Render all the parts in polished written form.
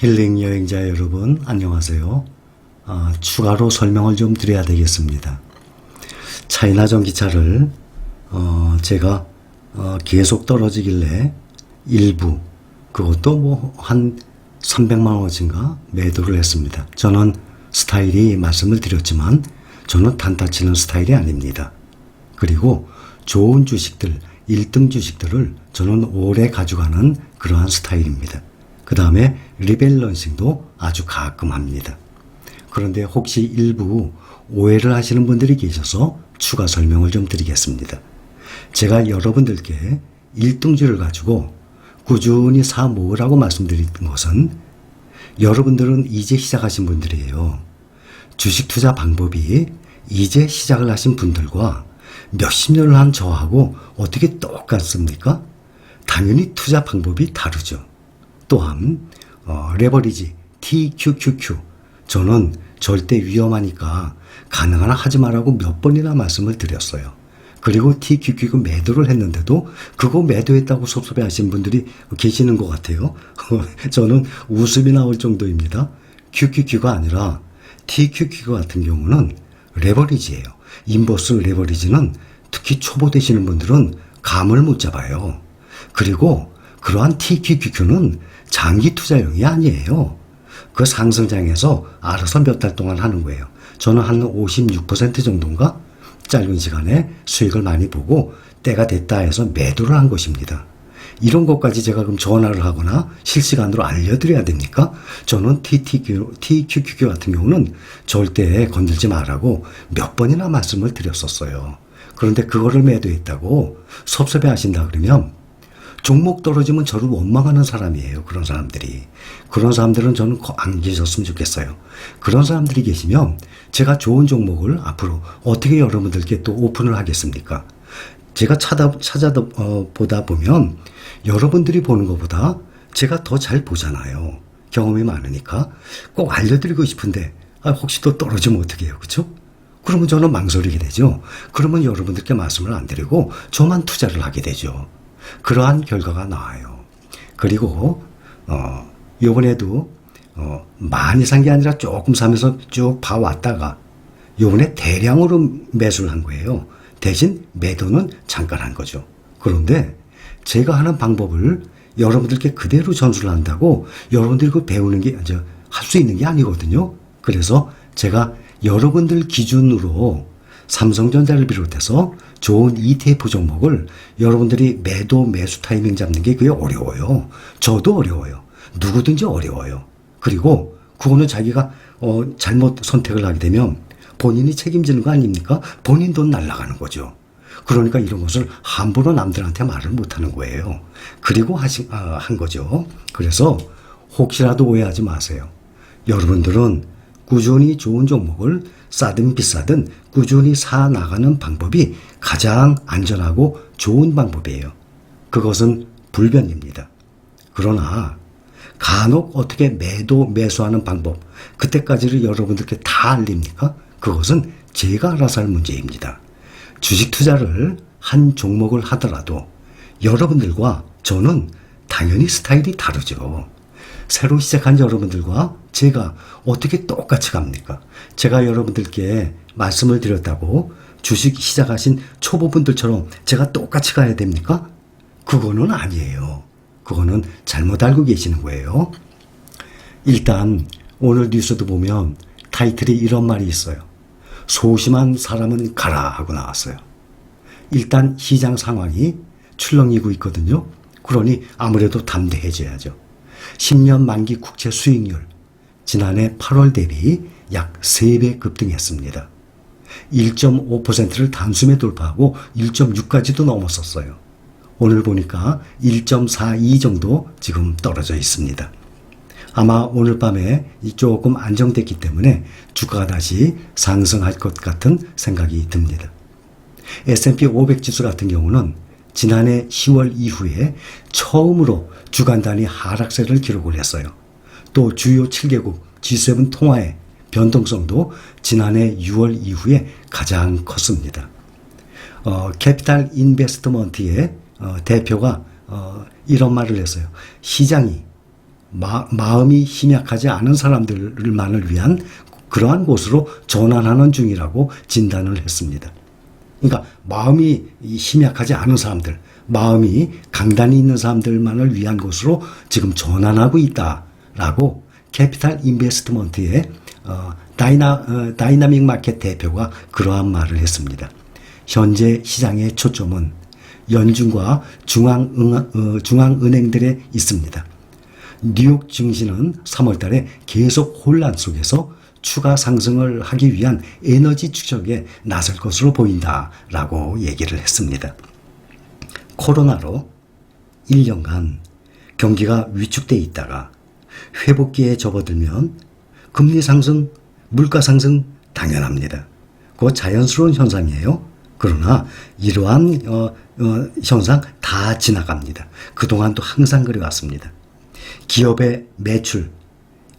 힐링 여행자 여러분 안녕하세요. 추가로 설명을 좀 드려야 되겠습니다. 차이나 전기차를 제가 계속 떨어지길래 일부 그것도 뭐 한 300만 원어치인가 매도를 했습니다. 저는 스타일이 말씀을 드렸지만 저는 단타 치는 스타일이 아닙니다. 그리고 좋은 주식들 1등 주식들을 저는 오래 가져가는 그러한 스타일입니다. 그 다음에 리밸런싱도 아주 가끔 합니다. 그런데 혹시 일부 오해를 하시는 분들이 계셔서 추가 설명을 좀 드리겠습니다. 제가 여러분들께 1등주를 가지고 꾸준히 사 모으라고 말씀드린 것은 여러분들은 이제 시작하신 분들이에요. 주식 투자 방법이 이제 시작을 하신 분들과 몇십 년을 한 저하고 어떻게 똑같습니까? 당연히 투자 방법이 다르죠. 또한 레버리지 TQQQ 저는 절대 위험하니까 가능한 한 하지 말라고 몇 번이나 말씀을 드렸어요. 그리고 TQQQ 매도를 했는데도 그거 매도했다고 섭섭해 하신 분들이 계시는 것 같아요. 저는 웃음이 나올 정도입니다. QQQ가 아니라 TQQQ 같은 경우는 레버리지예요. 인버스 레버리지는 특히 초보 되시는 분들은 감을 못 잡아요. 그리고 그러한 TQQQ는 장기 투자용이 아니에요. 그 상승장에서 알아서 몇 달 동안 하는 거예요. 저는 한 56% 정도인가 짧은 시간에 수익을 많이 보고 때가 됐다 해서 매도를 한 것입니다. 이런 것까지 제가 그럼 전화를 하거나 실시간으로 알려드려야 됩니까? 저는 TQQQ 같은 경우는 절대 건들지 말라고 몇 번이나 말씀을 드렸었어요. 그런데 그거를 매도했다고 섭섭해 하신다 그러면 종목 떨어지면 저를 원망하는 사람이에요. 그런 사람들이. 그런 사람들은 저는 안 계셨으면 좋겠어요. 그런 사람들이 계시면 제가 좋은 종목을 앞으로 어떻게 여러분들께 또 오픈을 하겠습니까? 제가 찾아보다 보면 여러분들이 보는 것보다 제가 더 잘 보잖아요. 경험이 많으니까 꼭 알려드리고 싶은데 혹시 또 떨어지면 어떻게 해요? 그렇죠? 그러면 저는 망설이게 되죠. 그러면 여러분들께 말씀을 안 드리고 저만 투자를 하게 되죠. 그러한 결과가 나와요. 그리고 요번에도 많이 산 게 아니라 조금 사면서 쭉 봐왔다가 요번에 대량으로 매수를 한 거예요. 대신 매도는 잠깐 한 거죠. 그런데 제가 하는 방법을 여러분들께 그대로 전수를 한다고 여러분들이 그 배우는 게 할 수 있는 게 아니거든요. 그래서 제가 여러분들 기준으로 삼성전자를 비롯해서 좋은 ETF 종목을 여러분들이 매수 타이밍 잡는 게 그게 어려워요. 저도 어려워요. 누구든지 어려워요. 그리고 그거는 자기가 잘못 선택을 하게 되면 본인이 책임지는 거 아닙니까? 본인 돈 날아가는 거죠. 그러니까 이런 것을 함부로 남들한테 말을 못하는 거예요. 그리고 한 거죠. 그래서 혹시라도 오해하지 마세요. 여러분들은 꾸준히 좋은 종목을 싸든 비싸든 꾸준히 사 나가는 방법이 가장 안전하고 좋은 방법이에요. 그것은 불변입니다. 그러나 간혹 어떻게 매수하는 방법 그때까지를 여러분들께 다 알립니까? 그것은 제가 알아서 할 문제입니다. 주식 투자를 한 종목을 하더라도 여러분들과 저는 당연히 스타일이 다르죠. 새로 시작한 여러분들과 제가 어떻게 똑같이 갑니까? 제가 여러분들께 말씀을 드렸다고 주식 시작하신 초보분들처럼 제가 똑같이 가야 됩니까? 그거는 아니에요. 그거는 잘못 알고 계시는 거예요. 일단 오늘 뉴스도 보면 타이틀이 이런 말이 있어요. 소심한 사람은 가라 하고 나왔어요. 일단 시장 상황이 출렁이고 있거든요. 그러니 아무래도 담대해져야죠. 10년 만기 국채 수익률 지난해 8월 대비 약 3배 급등했습니다. 1.5%를 단숨에 돌파하고 1.6까지도 넘었었어요. 오늘 보니까 1.42 정도 지금 떨어져 있습니다. 아마 오늘 밤에 조금 안정됐기 때문에 주가가 다시 상승할 것 같은 생각이 듭니다. S&P 500 지수 같은 경우는 지난해 10월 이후에 처음으로 주간 단위 하락세를 기록을 했어요. 또 주요 7개국 G7 통화의 변동성도 지난해 6월 이후에 가장 컸습니다. 캐피탈 인베스트먼트의 대표가 이런 말을 했어요. 시장이 마음이 힘약하지 않은 사람들만을 위한 그러한 곳으로 전환하는 중이라고 진단을 했습니다. 그러니까 마음이 힘약하지 않은 사람들, 마음이 강단이 있는 사람들만을 위한 곳으로 지금 전환하고 있다라고 캐피탈 인베스트먼트의 다이나믹 마켓 대표가 그러한 말을 했습니다. 현재 시장의 초점은 연준과 중앙은행들에 있습니다. 뉴욕 증시는 3월 달에 계속 혼란 속에서 추가 상승을 하기 위한 에너지 축적에 나설 것으로 보인다라고 얘기를 했습니다. 코로나로 1년간 경기가 위축돼 있다가 회복기에 접어들면 금리 상승, 물가 상승 당연합니다. 그거 자연스러운 현상이에요. 그러나 이러한 현상 다 지나갑니다. 그동안도 항상 그래왔습니다. 기업의 매출,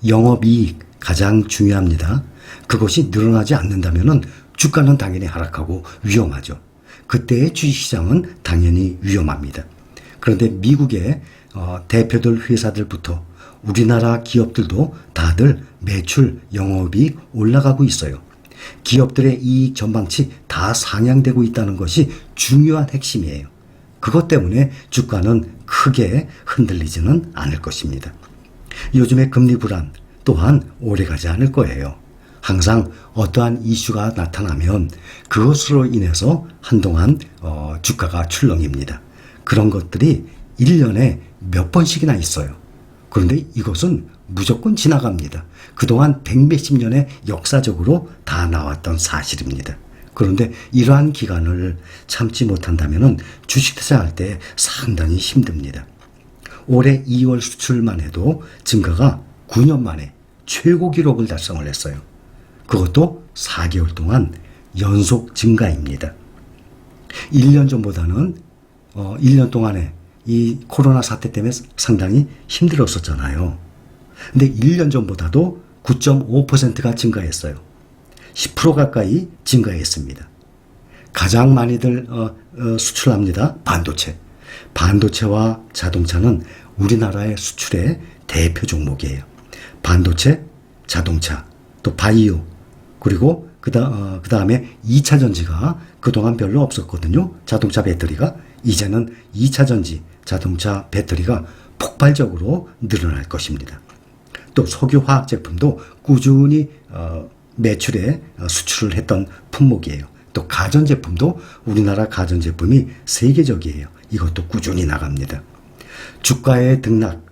영업이익 가장 중요합니다. 그것이 늘어나지 않는다면 주가는 당연히 하락하고 위험하죠. 그때의 주식시장은 당연히 위험합니다. 그런데 미국의 대표들 회사들부터 우리나라 기업들도 다들 매출, 영업이익 올라가고 있어요. 기업들의 이익 전망치 다 상향되고 있다는 것이 중요한 핵심이에요. 그것 때문에 주가는 크게 흔들리지는 않을 것입니다. 요즘의 금리 불안 또한 오래가지 않을 거예요. 항상 어떠한 이슈가 나타나면 그것으로 인해서 한동안 주가가 출렁입니다. 그런 것들이 1년에 몇 번씩이나 있어요. 그런데 이것은 무조건 지나갑니다. 그동안 백몇십 년의 역사적으로 다 나왔던 사실입니다. 그런데 이러한 기간을 참지 못한다면 주식 투자할 때 상당히 힘듭니다. 올해 2월 수출만 해도 증가가 9년 만에 최고 기록을 달성을 했어요. 그것도 4개월 동안 연속 증가입니다. 1년 전보다는 1년 동안에 이 코로나 사태 때문에 상당히 힘들었었잖아요. 근데 1년 전보다도 9.5%가 증가했어요. 10% 가까이 증가했습니다. 가장 많이들 수출합니다. 반도체. 반도체와 자동차는 우리나라의 수출의 대표 종목이에요. 반도체, 자동차, 또 바이오, 그리고 그 다음에 2차 전지가 그동안 별로 없었거든요. 자동차 배터리가. 이제는 2차 전지, 자동차 배터리가 폭발적으로 늘어날 것입니다. 또 석유화학 제품도 꾸준히 매출에 수출을 했던 품목이에요. 또 가전제품도 우리나라 가전제품이 세계적이에요. 이것도 꾸준히 나갑니다. 주가의 등락,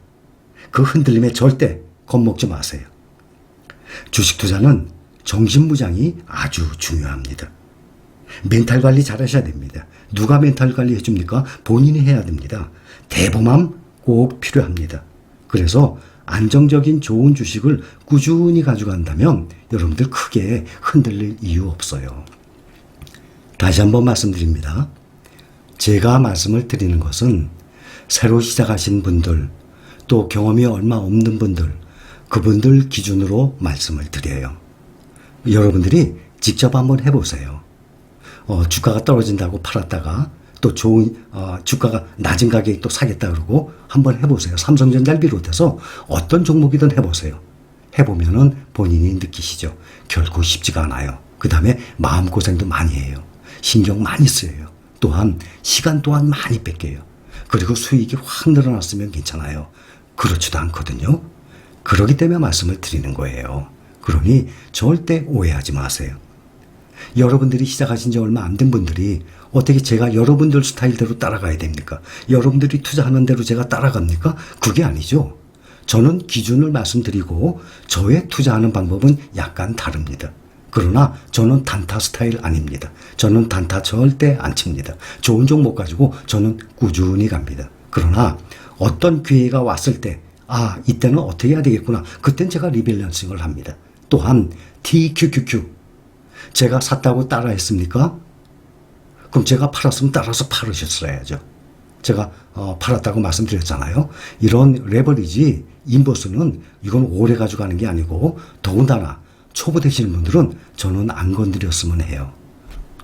그 흔들림에 절대 겁먹지 마세요. 주식 투자는 정신무장이 아주 중요합니다. 멘탈 관리 잘 하셔야 됩니다. 누가 멘탈 관리 해줍니까? 본인이 해야 됩니다. 대범함 꼭 필요합니다. 그래서 안정적인 좋은 주식을 꾸준히 가져간다면 여러분들 크게 흔들릴 이유 없어요. 다시 한번 말씀드립니다. 제가 말씀을 드리는 것은 새로 시작하신 분들, 또 경험이 얼마 없는 분들, 그분들 기준으로 말씀을 드려요. 여러분들이 직접 한번 해보세요. 주가가 떨어진다고 팔았다가 또 좋은 주가가 낮은 가격에 또 사겠다 그러고 한번 해보세요. 삼성전자를 비롯해서 어떤 종목이든 해보세요. 해보면은 본인이 느끼시죠. 결코 쉽지가 않아요. 그 다음에 마음고생도 많이 해요. 신경 많이 쓰여요. 또한 시간 또한 많이 뺏겨요. 그리고 수익이 확 늘어났으면 괜찮아요. 그렇지도 않거든요. 그러기 때문에 말씀을 드리는 거예요. 그러니 절대 오해하지 마세요. 여러분들이 시작하신 지 얼마 안 된 분들이 어떻게 제가 여러분들 스타일대로 따라가야 됩니까? 여러분들이 투자하는 대로 제가 따라갑니까? 그게 아니죠. 저는 기준을 말씀드리고 저의 투자하는 방법은 약간 다릅니다. 그러나 저는 단타 스타일 아닙니다. 저는 단타 절대 안 칩니다. 좋은 종목 가지고 저는 꾸준히 갑니다. 그러나 어떤 기회가 왔을 때 이때는 어떻게 해야 되겠구나. 그땐 제가 리밸런싱을 합니다. 또한 TQQQ 제가 샀다고 따라 했습니까? 그럼 제가 팔았으면 따라서 팔으셨어야죠. 제가 팔았다고 말씀드렸잖아요. 이런 레버리지 인버스는 이건 오래 가져가는 게 아니고 더군다나 초보 되시는 분들은 저는 안 건드렸으면 해요.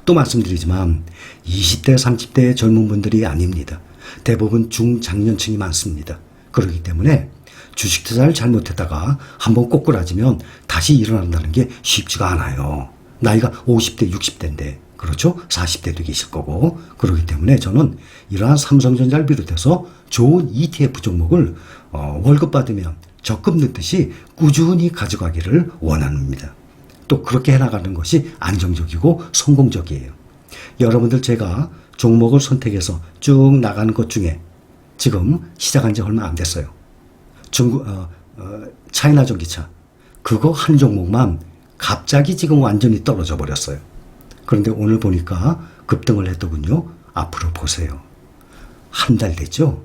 또 말씀드리지만 20대 30대 젊은 분들이 아닙니다. 대부분 중장년층이 많습니다. 그렇기 때문에 주식 투자를 잘못했다가 한번 꼬꾸라지면 다시 일어난다는 게 쉽지가 않아요. 나이가 50대, 60대인데, 그렇죠? 40대도 계실 거고. 그렇기 때문에 저는 이러한 삼성전자를 비롯해서 좋은 ETF 종목을 월급 받으면 적금 넣듯이 꾸준히 가져가기를 원합니다. 또 그렇게 해나가는 것이 안정적이고 성공적이에요. 여러분들 제가 종목을 선택해서 쭉 나가는 것 중에 지금 시작한 지 얼마 안 됐어요. 차이나 전기차. 그거 한 종목만 갑자기 지금 완전히 떨어져 버렸어요. 그런데 오늘 보니까 급등을 했더군요. 앞으로 보세요. 한 달 됐죠?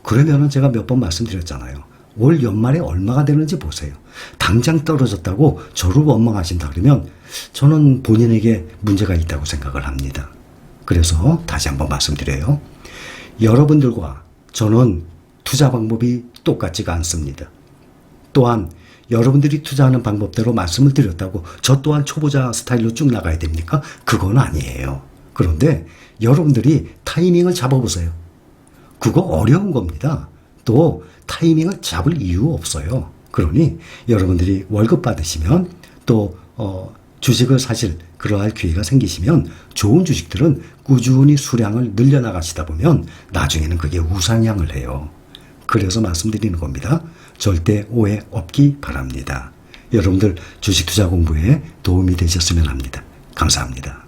그러면은 제가 몇 번 말씀드렸잖아요. 올 연말에 얼마가 되는지 보세요. 당장 떨어졌다고 저를 원망하신다 그러면 저는 본인에게 문제가 있다고 생각을 합니다. 그래서 다시 한번 말씀드려요. 여러분들과 저는 투자 방법이 똑같지가 않습니다. 또한 여러분들이 투자하는 방법대로 말씀을 드렸다고 저 또한 초보자 스타일로 쭉 나가야 됩니까? 그건 아니에요. 그런데 여러분들이 타이밍을 잡아보세요. 그거 어려운 겁니다. 또 타이밍을 잡을 이유 없어요. 그러니 여러분들이 월급 받으시면 또 주식을 사실 그러할 기회가 생기시면 좋은 주식들은 꾸준히 수량을 늘려나가시다 보면 나중에는 그게 우상향을 해요. 그래서 말씀드리는 겁니다. 절대 오해 없기 바랍니다. 여러분들 주식 투자 공부에 도움이 되셨으면 합니다. 감사합니다.